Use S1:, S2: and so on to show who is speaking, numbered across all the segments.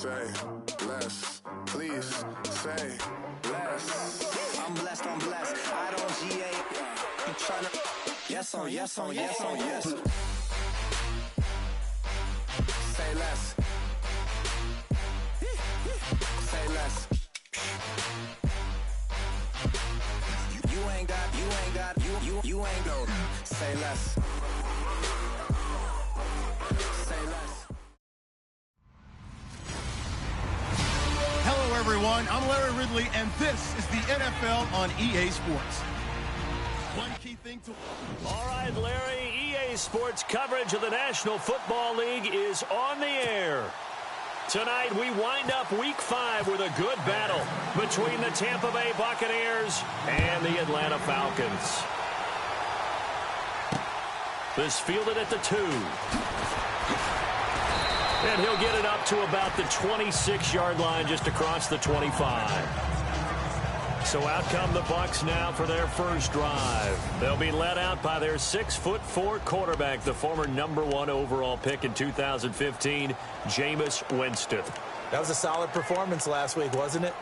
S1: Say less, please say less.
S2: I'm blessed, I don't GA. I'm tryna. Yes on, yes on, yes on, yes. Say less. Say less. You ain't got, you ain't go. Say less. Say less.
S3: Hello, everyone. I'm Larry Ridley, and this is the NFL on EA Sports. One key thing to...
S4: All right, Larry, EA Sports coverage of the National Football League is on the air. Tonight, we wind up Week 5 with a good battle between the Tampa Bay Buccaneers and the Atlanta Falcons. This fielded at the 2. And he'll get it up to about the 26-yard line just across the 25. So out come the Bucs now for their first drive. They'll be led out by their 6'4" quarterback, the former #1 overall pick in 2015, Jameis Winston.
S5: That was a solid performance last week, wasn't it?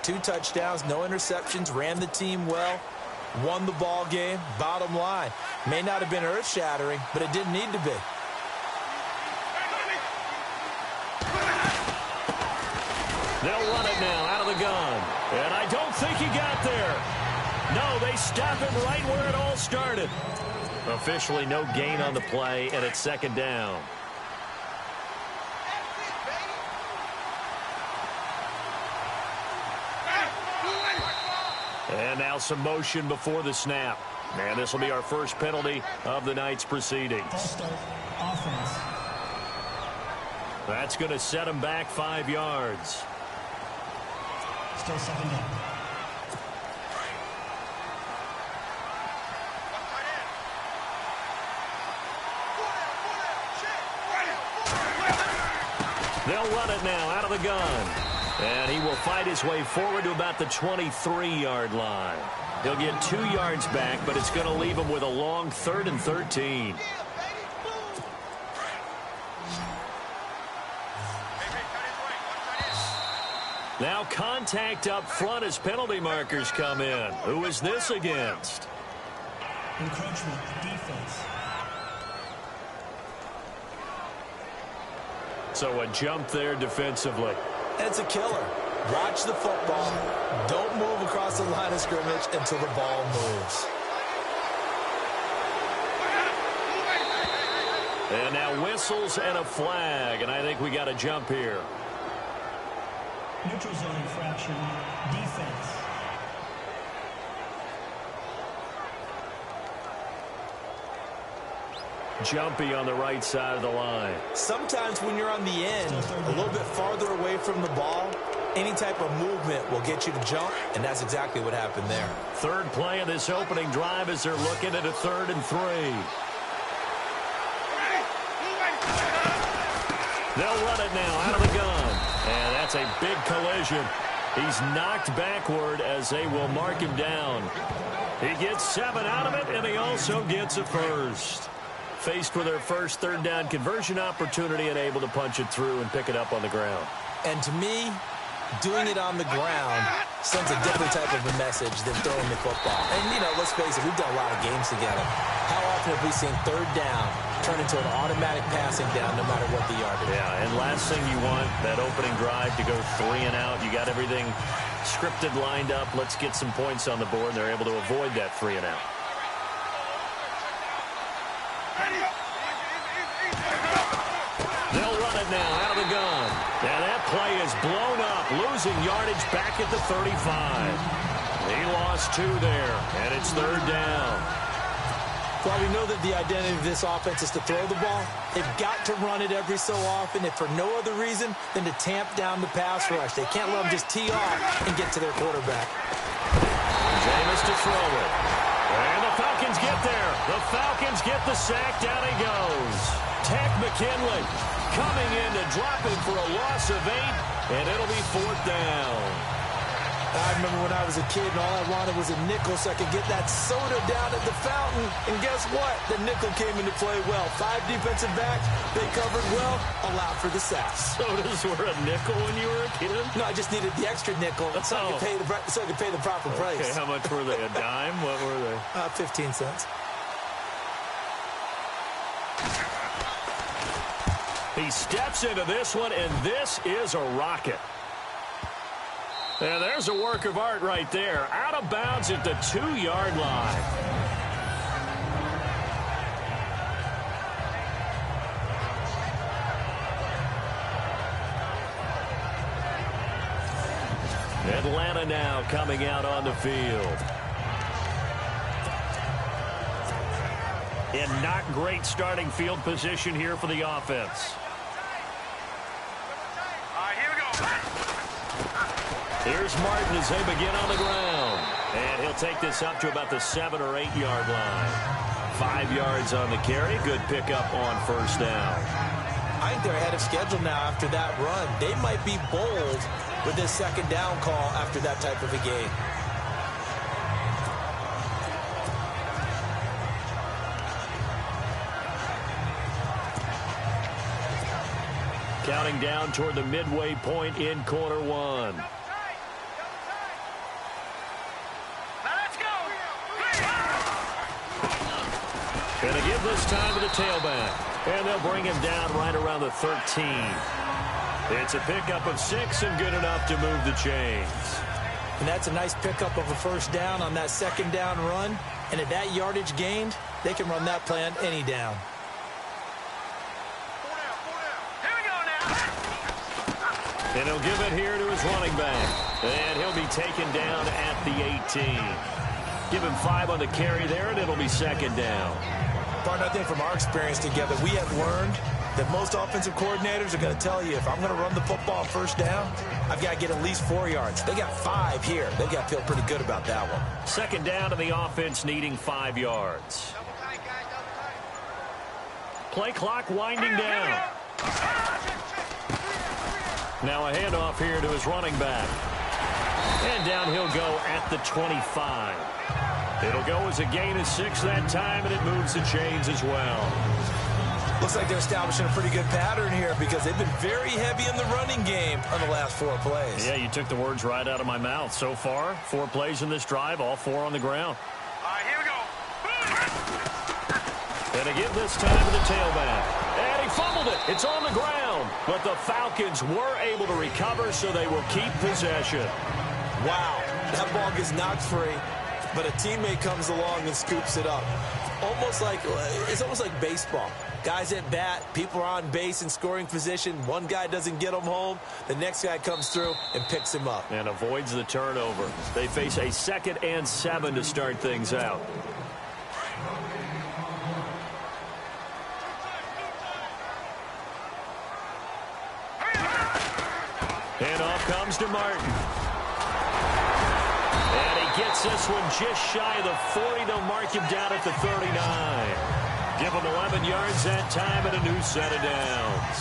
S5: 2 touchdowns, no interceptions, ran the team well, won the ball game. Bottom line, may not have been earth-shattering, but it didn't need to be.
S4: They'll run it now out of the gun. And I don't think he got there. No, they stop him right where it all started. Officially no gain on the play, and it's second down. And now some motion before the snap. And this will be our first penalty of the night's proceedings.
S6: Offense.
S4: That's going to set him back 5 yards.
S6: Still second down.
S4: They'll run it now out of the gun. And he will fight his way forward to about the 23-yard line. He'll get 2 yards back, but it's going to leave him with a long 3rd and 13. Now contact up front as penalty markers come in. Who is this against?
S6: Encroachment, defense.
S4: So a jump there defensively.
S5: It's a killer. Watch the football. Don't move across the line of scrimmage until the ball moves.
S4: And now whistles and a flag, and I think we got a jump here.
S6: Neutral zone infraction, defense.
S4: Jumpy on the right side of the line.
S5: Sometimes when you're on the end, a little bit farther away from the ball, any type of movement will get you to jump, and that's exactly what happened there.
S4: Third play of this opening drive as they're looking at a 3rd and 3. They'll run it now out of the gun. And that's a big collision. He's knocked backward as they will mark him down. He gets 7 out of it, and he also gets a first. Faced with their first 3rd down conversion opportunity and able to punch it through and pick it up on the ground.
S5: And to me, doing it on the ground sends a different type of a message than throwing the football. And, you know, let's face it, we've done a lot of games together. How often have we seen 3rd down turn into an automatic passing down no matter what the yardage?
S4: Yeah, and last thing you want, that opening drive to go 3 and out. You got everything scripted, lined up. Let's get some points on the board. And they're able to avoid that 3 and out. They'll run it now out of the gun. And that play is blown up, losing yardage back at the 35. He lost 2 there, and it's 3rd down.
S5: Well, we know that the identity of this offense is to throw the ball. They've got to run it every so often, if for no other reason than to tamp down the pass rush. They can't let them just tee off and get to their quarterback.
S4: Jameis to throw it. And the Falcons get there. The Falcons get the sack. Down he goes. Ted McKinley coming in to drop him for a loss of 8, and it'll be 4th down.
S5: I remember when I was a kid and all I wanted was a nickel so I could get that soda down at the fountain. And guess what? The nickel came into play well. 5 defensive backs, they covered well, allowed for the sacks.
S4: Sodas were a nickel when you were a kid?
S5: No, I just needed the extra nickel so I could pay the proper price.
S4: Okay, how much were they? A dime? What were they?
S5: 15 cents.
S4: He steps into this one, and this is a rocket. And there's a work of art right there. Out of bounds at the 2-yard line. Atlanta now coming out on the field. In not great starting field position here for the offense. Here's Martin as they begin on the ground. And he'll take this up to about the 7- or 8-yard line. 5 yards on the carry. Good pickup on first down.
S5: I think they're ahead of schedule now after that run. They might be bold with this second down call after that type of a game.
S4: Counting down toward the midway point in quarter one. Going to give this time to the tailback. And they'll bring him down right around the 13. It's a pickup of 6 and good enough to move the chains.
S5: And that's a nice pickup of a first down on that second down run. And at that yardage gained, they can run that play on any down.
S4: And he'll give it here to his running back. And he'll be taken down at the 18. Give him 5 on the carry there, and it'll be second down.
S5: Partner, I think from our experience together, we have learned that most offensive coordinators are going to tell you, if I'm going to run the football on first down, I've got to get at least 4 yards. They got 5 here. They've got to feel pretty good about that one.
S4: Second down to the offense needing 5 yards. Play clock winding down. Now a handoff here to his running back. And down he'll go at the 25. It'll go as a gain of 6 that time, and it moves the chains as well.
S5: Looks like they're establishing a pretty good pattern here because they've been very heavy in the running game on the last 4 plays.
S4: Yeah, you took the words right out of my mouth. So far, 4 plays in this drive, all 4 on the ground.
S7: All right, here we go.
S4: And to give this time to the tailback. And he fumbled it. It's on the ground. But the Falcons were able to recover, so they will keep possession.
S5: Wow, that ball gets knocked free, but a teammate comes along and scoops it up. It's almost like baseball. Guys at bat, people are on base in scoring position. One guy doesn't get him home. The next guy comes through and picks him up.
S4: And avoids the turnover. They face a 2nd and 7 to start things out. And off comes to Martin. And he gets this one just shy of the 40. They'll mark him down at the 39. Give him 11 yards that time and a new set of downs.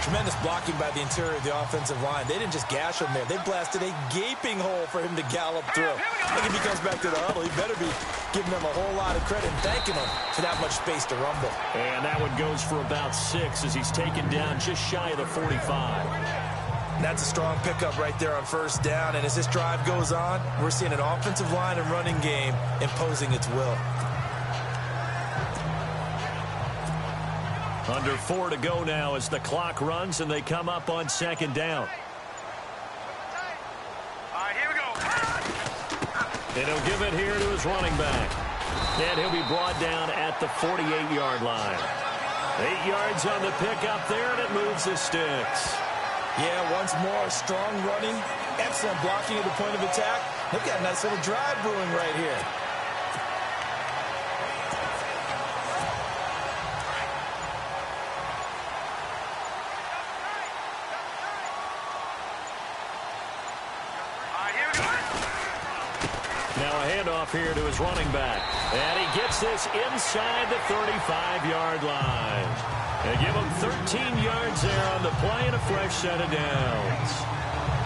S5: Tremendous blocking by the interior of the offensive line. They didn't just gash him there. They blasted a gaping hole for him to gallop through. I think if he comes back to the huddle, he better be giving them a whole lot of credit and thanking them for that much space to rumble.
S4: And that one goes for about 6 as he's taken down just shy of the 45.
S5: That's a strong pickup right there on first down. And as this drive goes on, we're seeing an offensive line and running game imposing its will.
S4: Under 4 to go now as the clock runs and they come up on second down.
S7: All right, here we go.
S4: And he'll give it here to his running back. And he'll be brought down at the 48-yard line. 8 yards on the pickup there, and it moves the sticks.
S5: Yeah, once more, strong running, excellent blocking at the point of attack. They've got a nice little drive brewing right here.
S4: Now a handoff here to his running back. And he gets this inside the 35-yard line. They give him 13 yards there on the play and a fresh set of downs.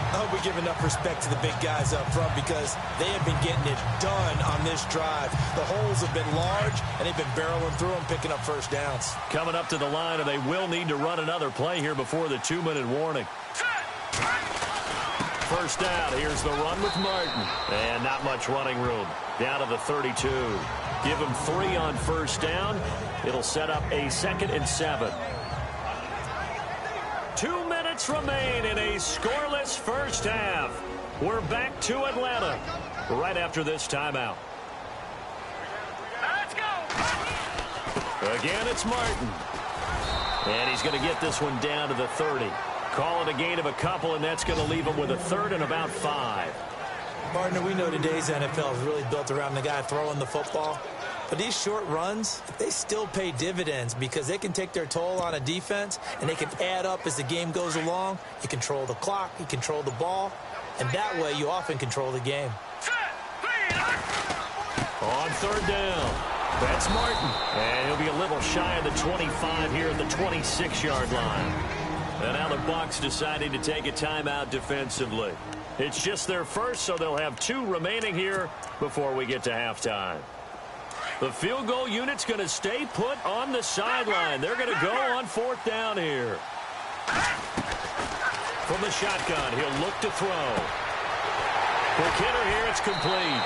S5: I hope we give enough respect to the big guys up front because they have been getting it done on this drive. The holes have been large, and they've been barreling through them, picking up first downs.
S4: Coming up to the line, and they will need to run another play here before the 2-minute warning. First down, here's the run with Martin. And not much running room. Down to the 32. Give him 3 on first down. It'll set up a 2nd and 7. 2 minutes remain in a scoreless first half. We're back to Atlanta right after this timeout.
S7: Let's go.
S4: Again, it's Martin. And he's going to get this one down to the 30. Call it a gain of a couple, and that's going to leave him with a 3rd and about 5.
S5: Partner, we know today's NFL is really built around the guy throwing the football. But these short runs, they still pay dividends because they can take their toll on a defense, and they can add up as the game goes along. You control the clock, you control the ball, and that way you often control the game.
S4: On 3rd down, that's Martin. And he'll be a little shy of the 25 here at the 26-yard line. And now the Bucs deciding to take a timeout defensively. It's just their first, so they'll have 2 remaining here before we get to halftime. The field goal unit's going to stay put on the sideline. They're going to go on 4th down here. From the shotgun, he'll look to throw. The kidder here, it's complete.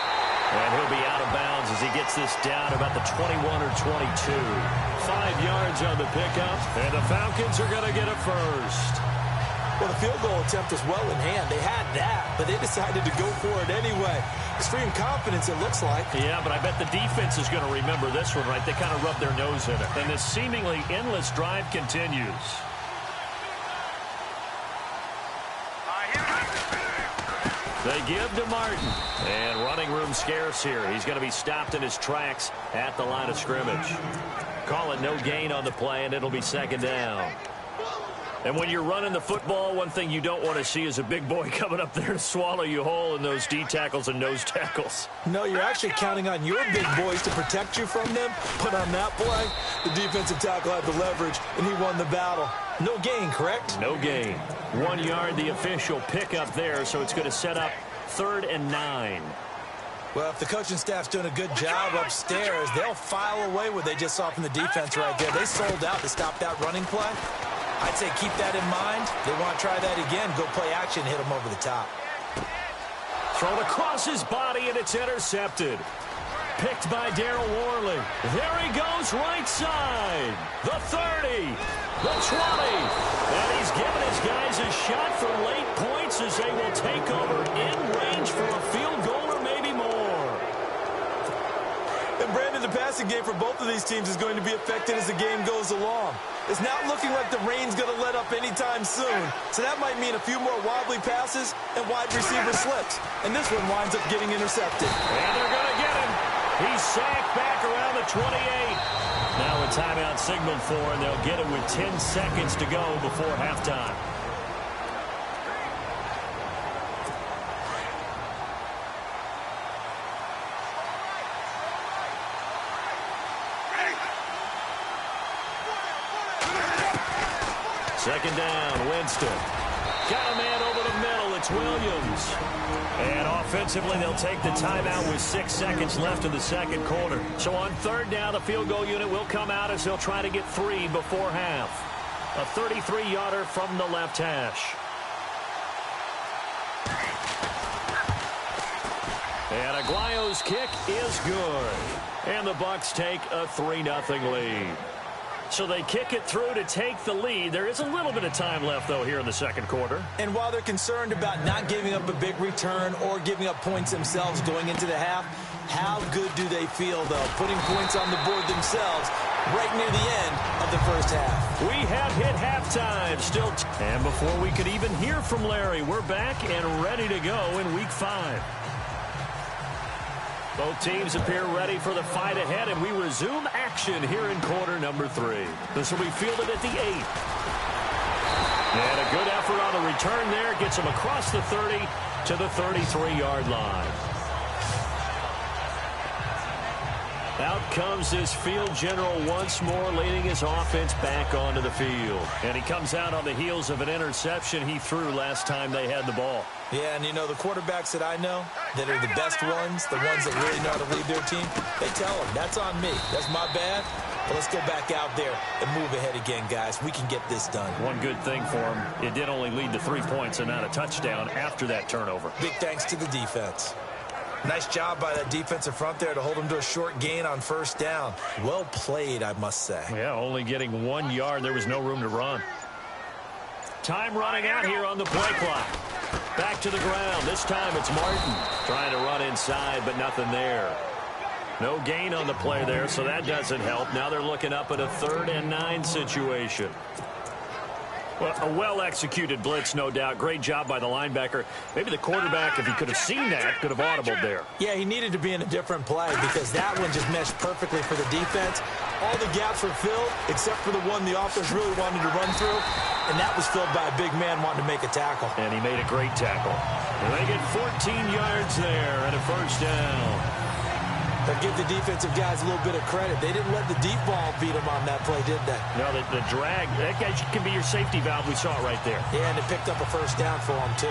S4: And he'll be out of bounds as he gets this down about the 21 or 22. 5 yards on the pickup, and the Falcons are going to get a first.
S5: Well, the field goal attempt was well in hand. They had that, but they decided to go for it anyway. Extreme confidence, it looks like.
S4: Yeah, but I bet the defense is going to remember this one, right? They kind of rubbed their nose in it. And this seemingly endless drive continues. They give to Martin. And running room scarce here. He's going to be stopped in his tracks at the line of scrimmage. Call it no gain on the play, and it'll be 2nd down. And when you're running the football, one thing you don't want to see is a big boy coming up there to swallow you whole in those D tackles and nose tackles.
S5: No, you're actually counting on your big boys to protect you from them. But on that play, the defensive tackle had the leverage, and he won the battle. No gain, correct?
S4: No gain. 1 yard, the official pickup there, so it's going to set up 3rd and 9.
S5: Well, if the coaching staff's doing a good job upstairs, they'll file away what they just saw from the defense right there. They sold out to stop that running play. I'd say keep that in mind. They want to try that again. Go play action, hit them over the top.
S4: Thrown across his body, and it's intercepted. Picked by Darryl Worley. There he goes, right side. The 30. The 20. And he's given his guys a shot for late points as they will take over in range for a field goal or maybe more.
S5: And Brandon, the passing game for both of these teams is going to be affected as the game goes along. It's not looking like the rain's going to let up anytime soon. So that might mean a few more wobbly passes and wide receiver slips. And this one winds up getting intercepted.
S4: And they're going to get him. He's sacked back around the 28. Now a timeout signaled for, and they'll get it with 10 seconds to go before halftime. Second down, Winston. Got a man over the middle. It's Williams. And offensively, they'll take the timeout with 6 seconds left in the second quarter. So on 3rd down, the field goal unit will come out as they'll try to get 3 before half. A 33-yarder from the left hash. And Aguayo's kick is good. And the Bucs take a 3-0 lead. So they kick it through to take the lead. There is a little bit of time left, though, here in the second quarter.
S5: And while they're concerned about not giving up a big return or giving up points themselves going into the half, how good do they feel, though, putting points on the board themselves right near the end of the first half?
S4: We have hit halftime. Still, and before we could even hear from Larry, we're back and ready to go in Week 5. Both teams appear ready for the fight ahead, and we resume action here in quarter number 3. This will be fielded at the 8. And a good effort on the return there. Gets him across the 30 to the 33-yard line. Out comes this field general once more, leading his offense back onto the field. And he comes out on the heels of an interception he threw last time they had the ball.
S5: Yeah, and you know, the quarterbacks that I know that are the best ones, the ones that really know how to lead their team, they tell them, that's on me. That's my bad. But let's go back out there and move ahead again, guys. We can get this done.
S4: One good thing for him, it did only lead to 3 points and not a touchdown after that turnover.
S5: Big thanks to the defense. Nice job by that defensive front there to hold them to a short gain on first down. Well played, I must say.
S4: Yeah, only getting 1 yard. There was no room to run. Time running out here on the play clock. Back to the ground. This time it's Martin trying to run inside, but nothing there. No gain on the play there, so that doesn't help. Now they're looking up at a 3rd and 9 situation. Well, a well-executed blitz, no doubt. Great job by the linebacker. Maybe the quarterback, if he could have seen that, could have audibled there.
S5: Yeah, he needed to be in a different play because that one just meshed perfectly for the defense. All the gaps were filled except for the one the offense really wanted to run through, and that was filled by a big man wanting to make a tackle.
S4: And he made a great tackle. And they get 14 yards there and a first down.
S5: But give the defensive guys a little bit of credit. They didn't let the deep ball beat them on that play, did they?
S4: No, the drag, that guy can be your safety valve. We saw it right there.
S5: Yeah, and it picked up a first down for them, too.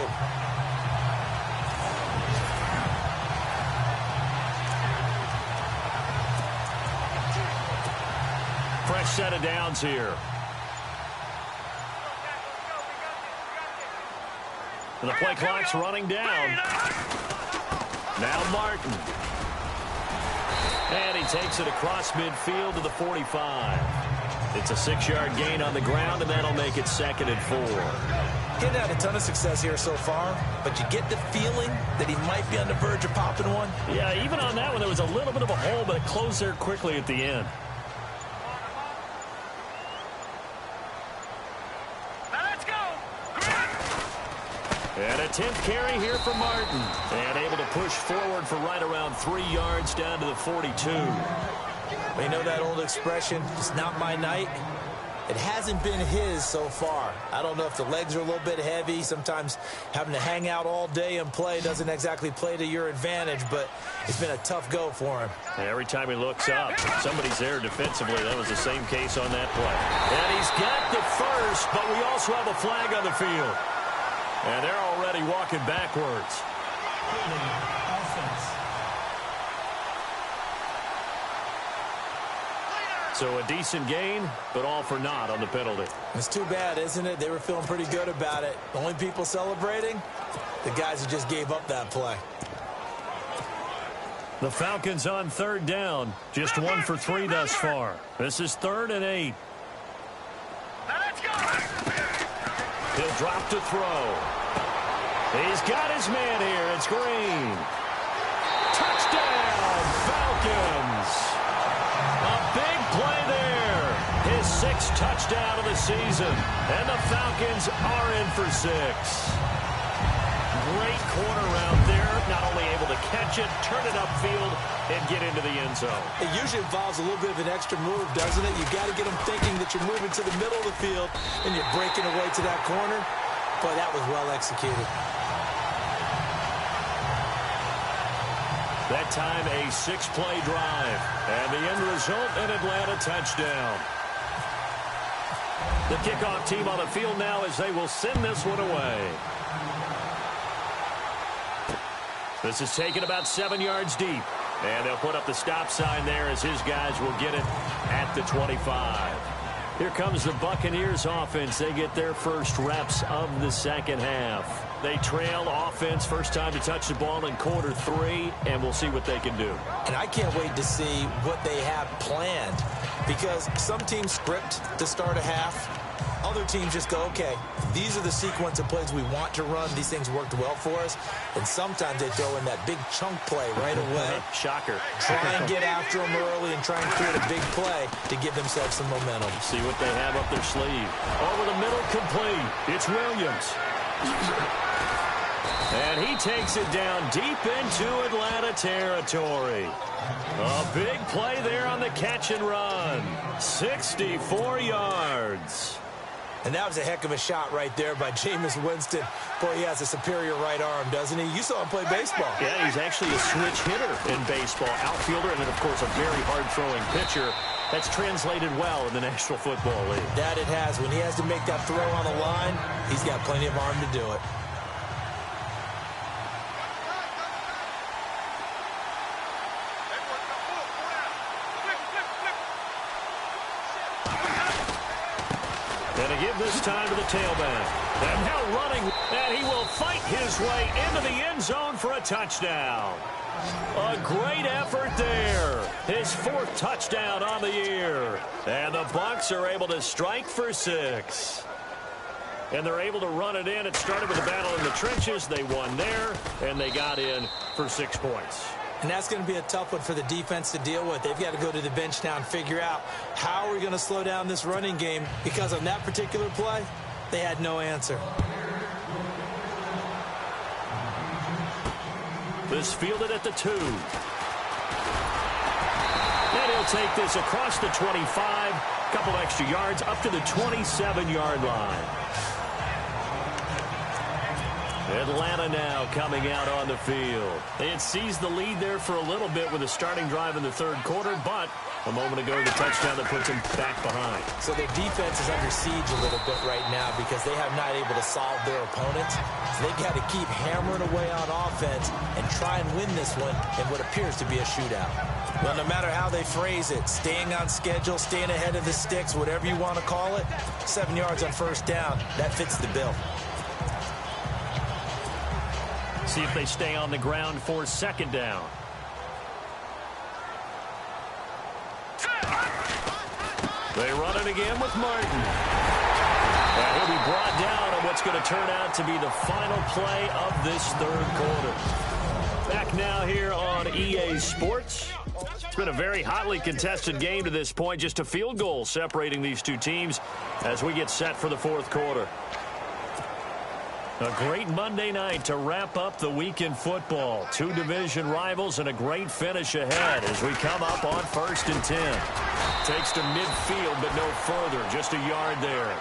S4: Fresh set of downs here. And the play clock's running down. Now Martin. And he takes it across midfield to the 45. It's a 6-yard gain on the ground, and that'll make it 2nd and 4.
S5: He's had a ton of success here so far, but you get the feeling that he might be on the verge of popping one.
S4: Yeah, even on that one, there was a little bit of a hole, but it closed there quickly at the end. And a 10th carry here for Martin. And able to push forward for right around 3 yards down to the 42.
S5: Well, you know that old expression, it's not my night? It hasn't been his so far. I don't know if the legs are a little bit heavy. Sometimes having to hang out all day and play doesn't exactly play to your advantage, but it's been a tough go for him.
S4: And every time he looks up, somebody's there defensively. That was the same case on that play. And he's got the first, but we also have a flag on the field. And they're already walking backwards. So a decent gain, but all for naught on the penalty.
S5: It's too bad, isn't it? They were feeling pretty good about it. The only people celebrating, the guys who just gave up that play.
S4: The Falcons on 3rd down. Just 1 for 3 thus far. This is 3rd and 8. He'll drop to throw. He's got his man here. It's Green. Touchdown, Falcons. A big play there. His 6th touchdown of the season. And the Falcons are in for 6. Great corner route there. Not only able to catch it, turn it upfield, and get into the end zone.
S5: It usually involves a little bit of an extra move, doesn't it? You've got to get them thinking that you're moving to the middle of the field and you're breaking away to that corner. Boy, that was well executed.
S4: That time a 6-play drive. And the end result, an Atlanta touchdown. The kickoff team on the field now as they will send this one away. This is taken about 7 yards deep. And they'll put up the stop sign there as his guys will get it at the 25. Here comes the Buccaneers offense. They get their first reps of the second half. They trail offense first time to touch the ball in quarter 3, and we'll see what they can do.
S5: And I can't wait to see what they have planned, because some teams script to start a half. Other teams just go, okay, these are the sequence of plays we want to run. These things worked well for us. And sometimes they throw in that big chunk play right away.
S4: Shocker.
S5: Try and get after them early and try and create a big play to give themselves some momentum.
S4: See what they have up their sleeve. Over the middle, complete. It's Williams. And he takes it down deep into Atlanta territory. A big play there on the catch and run. 64 yards.
S5: And that was a heck of a shot right there by Jameis Winston. Boy, he has a superior right arm, doesn't he? You saw him play baseball.
S4: Yeah, he's actually a switch hitter in baseball. Outfielder and then, of course, a very hard-throwing pitcher. That's translated well in the National Football League.
S5: That it has. When he has to make that throw on the line, he's got plenty of arm to do it.
S4: And to give this time to the tailback. And now running, and he will fight his way into the end zone for a touchdown. A great effort there. His 4th touchdown on the year. And the Bucs are able to strike for 6. And they're able to run it in. It started with a battle in the trenches. They won there, and they got in for 6 points.
S5: And that's going to be a tough one for the defense to deal with. They've got to go to the bench now and figure out how are we going to slow down this running game, because on that particular play, they had no answer.
S4: This fielded at the 2. And he'll take this across the 25, a couple extra yards, up to the 27-yard line. Atlanta now coming out on the field. They had seized the lead there for a little bit with a starting drive in the 3rd quarter, but a moment ago the touchdown that puts them back behind.
S5: So their defense is under siege a little bit right now because they have not able to solve their opponents. So they've got to keep hammering away on offense and try and win this one in what appears to be a shootout. Well, no matter how they phrase it, staying on schedule, staying ahead of the sticks, whatever you want to call it, 7 yards on 1st down, that fits the bill.
S4: See if they stay on the ground for 2nd down. They run it again with Martin. And he'll be brought down on what's going to turn out to be the final play of this 3rd quarter. Back now here on EA Sports. It's been a very hotly contested game to this point. Just a field goal separating these two teams as we get set for the 4th quarter. A great Monday night to wrap up the week in football. 2 division rivals and a great finish ahead as we come up on 1st and 10. Takes to midfield, but no further. Just a yard there.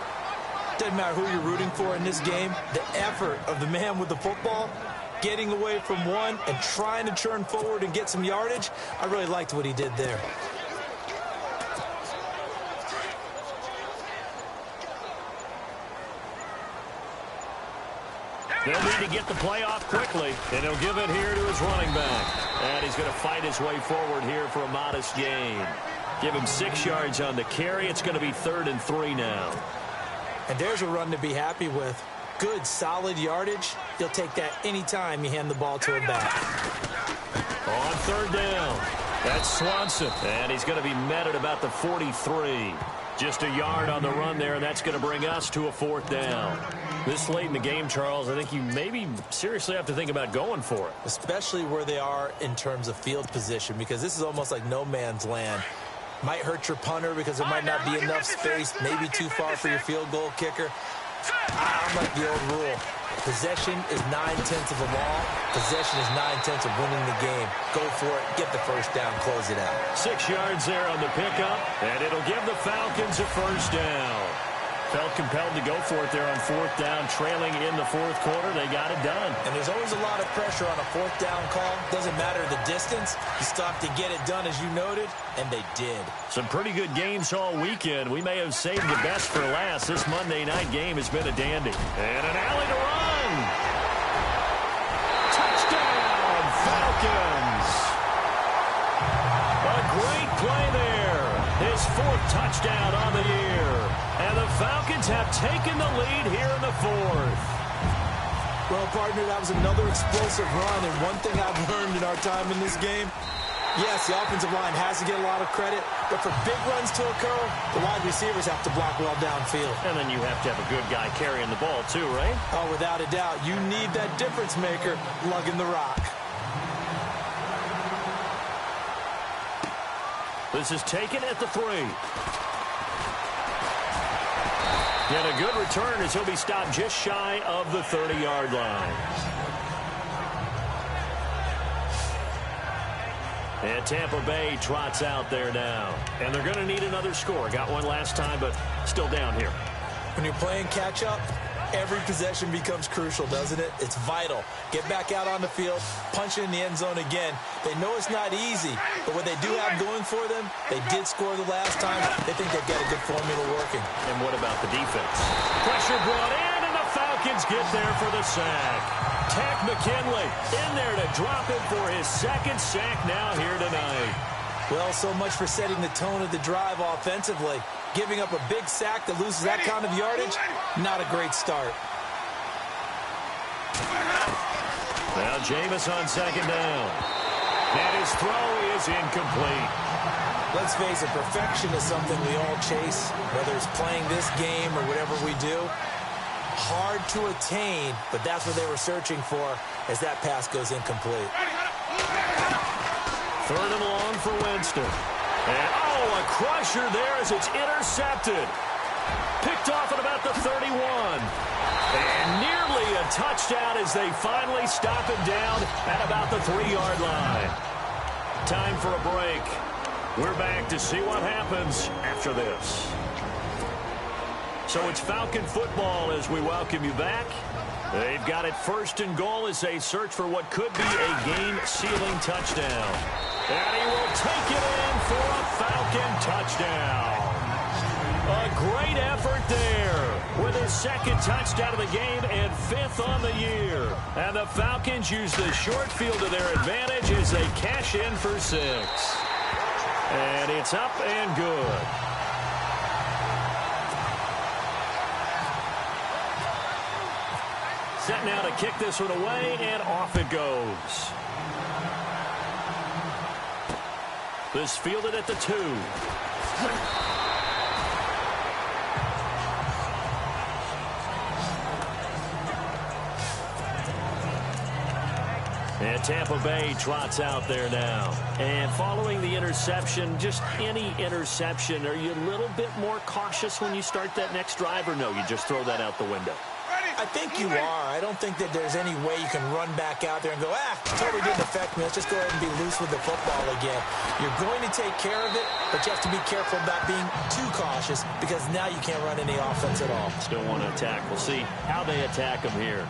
S5: Doesn't matter who you're rooting for in this game. The effort of the man with the football, getting away from one and trying to turn forward and get some yardage, I really liked what he did there.
S4: They'll need to get the play off quickly, and he'll give it here to his running back. And he's going to fight his way forward here for a modest gain. Give him 6 yards on the carry. It's going to be 3rd and 3 now.
S5: And there's a run to be happy with. Good, solid yardage. You'll take that anytime you hand the ball to a back.
S4: On 3rd down, that's Swanson. And he's going to be met at about the 43. Just a yard on the run there, and that's going to bring us to a 4th down. This late in the game, Charles, I think you maybe seriously have to think about going for it.
S5: Especially where they are in terms of field position, because this is almost like no man's land. Might hurt your punter because there might not be enough space, maybe too far for your field goal kicker. I'm like the old rule. Possession is 9/10 of the law. Possession is 9/10 of winning the game. Go for it. Get the 1st down. Close it out.
S4: 6 yards there on the pickup, and it'll give the Falcons a 1st down. Felt compelled to go for it there on 4th down, trailing in the 4th quarter. They got it done.
S5: And there's always a lot of pressure on a 4th down call. Doesn't matter the distance. You still have to get it done, as you noted, and they did.
S4: Some pretty good games all weekend. We may have saved the best for last. This Monday night game has been a dandy. And an alley to run. Touchdown, Falcons. A great play there. His 4th touchdown on the year. And the Falcons have taken the lead here in the 4th.
S5: Well, partner, that was another explosive run. And one thing I've learned in our time in this game, yes, the offensive line has to get a lot of credit. But for big runs to occur, the wide receivers have to block well downfield.
S4: And then you have to have a good guy carrying the ball too, right?
S5: Oh, without a doubt. You need that difference maker lugging the rock.
S4: This is taken at the 3. And a good return as he'll be stopped just shy of the 30-yard line. And Tampa Bay trots out there now. And they're going to need another score. Got one last time, but still down here.
S5: When you're playing catch-up, every possession becomes crucial, doesn't it? It's vital. Get back out on the field, punch it in the end zone again. They know it's not easy, but what they do have going for them, they did score the last time. They think they've got a good formula working.
S4: And what about the defense? Pressure brought in, and the Falcons get there for the sack. Tack McKinley in there to drop him for his second sack now here tonight.
S5: Well, so much for setting the tone of the drive offensively. Giving up a big sack that loses that kind of yardage, not a great start.
S4: Now Jameis on second down. And his throw is incomplete.
S5: Let's face it, perfection is something we all chase, whether it's playing this game or whatever we do. Hard to attain, but that's what they were searching for as that pass goes incomplete.
S4: Third and long for Winston. And, a crusher there as it's intercepted. Picked off at about the 31. And nearly a touchdown as they finally stop him down at about the 3-yard line. Time for a break. We're back to see what happens after this. So it's Falcon football as we welcome you back. They've got it first and goal as they search for what could be a game-sealing touchdown. And he will take it in for a Falcon touchdown. A great effort there with his second touchdown of the game and 5th on the year. And the Falcons use the short field to their advantage as they cash in for 6. And it's up and good. Set now to kick this one away, and off it goes. This fielded at the 2. And Tampa Bay trots out there now. And following the interception, just any interception, are you a little bit more cautious when you start that next drive, or no, you just throw that out the window?
S5: I think you are. I don't think that there's any way you can run back out there and go, totally didn't affect me. Let's just go ahead and be loose with the football again. You're going to take care of it, but you have to be careful about being too cautious because now you can't run any offense at all.
S4: Still want to attack. We'll see how they attack him here.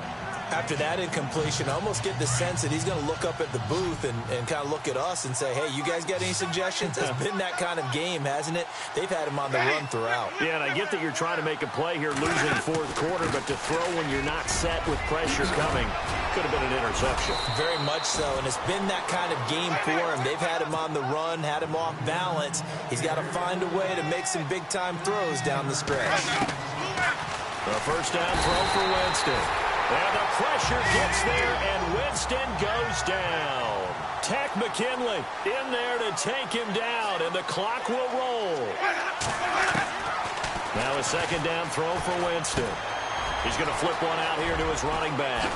S5: After that incompletion, I almost get the sense that he's going to look up at the booth and kind of look at us and say, hey, you guys got any suggestions? It's been that kind of game, hasn't it? They've had him on the run throughout.
S4: Yeah, and I get that you're trying to make a play here, losing 4th quarter, but to throw when you're not set with pressure coming could have been an interception.
S5: Very much so, and it's been that kind of game for him. They've had him on the run, had him off balance. He's got to find a way to make some big-time throws down the stretch.
S4: The first down throw for Winston. And the pressure gets there, and Winston goes down. Tack McKinley in there to take him down, and the clock will roll. Now a second down throw for Winston. He's going to flip one out here to his running back.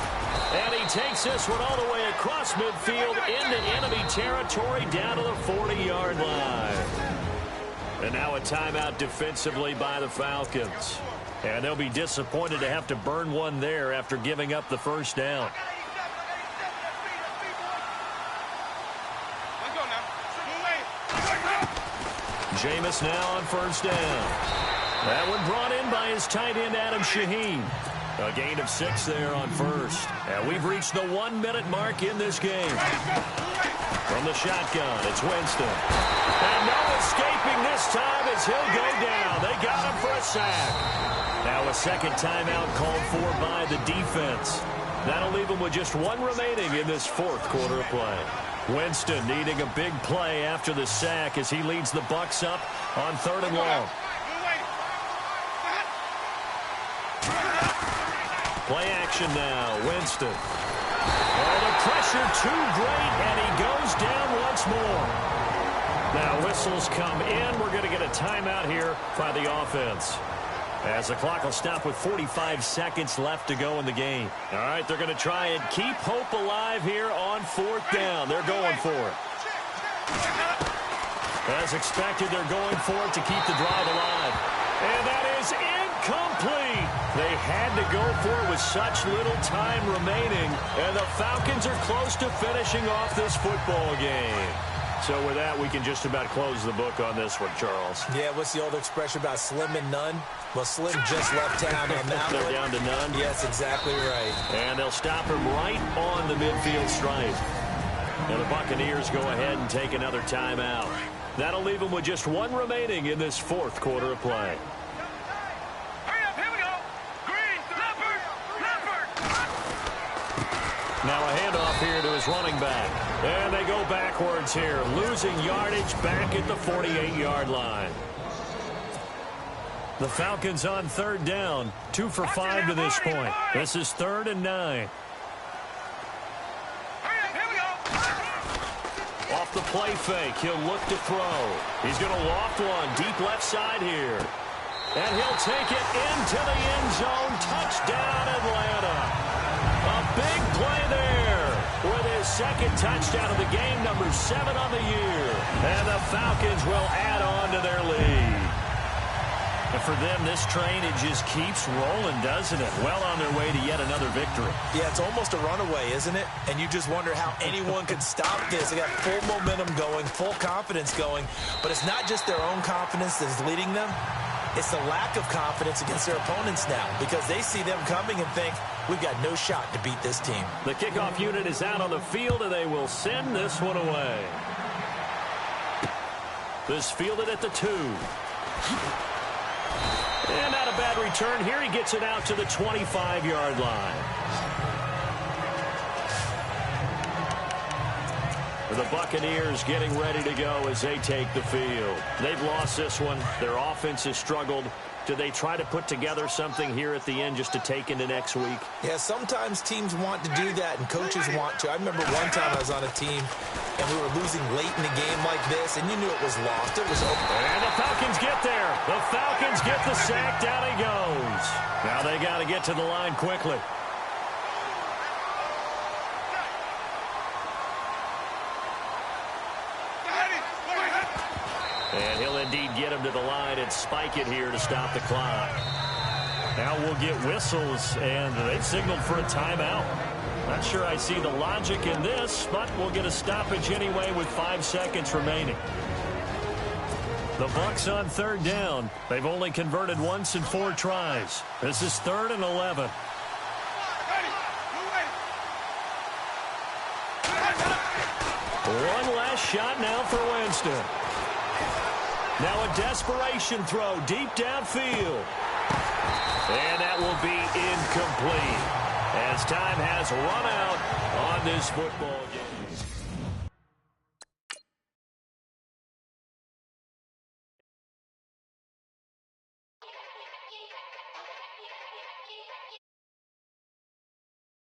S4: And he takes this one all the way across midfield into enemy territory down to the 40-yard line. And now a timeout defensively by the Falcons. And they'll be disappointed to have to burn one there after giving up the first down. Jameis now on first down. That one brought in by his tight end, Adam Shaheen. A gain of 6 there on first. And we've reached the 1-minute mark in this game. From the shotgun, it's Winston. And no escaping this time as he'll go down. They got him for a sack. Now a second timeout called for by the defense. That'll leave him with just 1 remaining in this 4th quarter of play. Winston needing a big play after the sack as he leads the Bucs up on 3rd and long. Play action now, Winston. Oh, the pressure too great, and he goes down once more. Now whistles come in. We're going to get a timeout here by the offense, as the clock will stop with 45 seconds left to go in the game. All right, they're going to try and keep hope alive here on 4th down. They're going for it. As expected, they're going for it to keep the drive alive. And that is incomplete. They had to go for it with such little time remaining, and the Falcons are close to finishing off this football game. So with that, we can just about close the book on this one, Charles.
S5: Yeah, what's the old expression about slim and none? Well, Slim just left town on that one.
S4: They're down to none?
S5: Yes, exactly right.
S4: And they'll stop him right on the midfield stripe. And the Buccaneers go ahead and take another timeout. That'll leave them with just one remaining in this fourth quarter of play. Now a handoff here to his running back. And they go backwards here, losing yardage back at the 48-yard line. The Falcons on third down, 2 for 5 to this point. This is 3rd and 9. Off the play fake, he'll look to throw. He's going to loft one deep left side here. And he'll take it into the end zone. Touchdown, Atlanta. A big play there with his second touchdown of the game, number 7 on the year. And the Falcons will add on to their lead. And for them, this train, it just keeps rolling, doesn't it? Well on their way to yet another victory.
S5: Yeah, it's almost a runaway, isn't it? And you just wonder how anyone could stop this. They got full momentum going, full confidence going. But it's not just their own confidence that's leading them. It's the lack of confidence against their opponents now because they see them coming and think, we've got no shot to beat this team.
S4: The kickoff unit is out on the field, and they will send this one away. This fielded at the 2. And not a bad return here. He gets it out to the 25-yard line. The Buccaneers getting ready to go as they take the field. They've lost this one. Their offense has struggled. Do they try to put together something here at the end just to take into next week?
S5: Yeah, sometimes teams want to do that and coaches want to. I remember one time I was on a team and we were losing late in the game like this and you knew it was lost. It was over.
S4: And the Falcons get there. The Falcons get the sack. Down he goes. Now they got to get to the line quickly. And he'll indeed get him to the line and spike it here to stop the clock. Now we'll get whistles, and they've signaled for a timeout. Not sure I see the logic in this, but we'll get a stoppage anyway with 5 seconds remaining. The Bucs on third down. They've only converted once in 4 tries. This is 3rd and 11. One last shot now for Winston. Now a desperation throw deep downfield. And that will be incomplete as time has run out on this football game.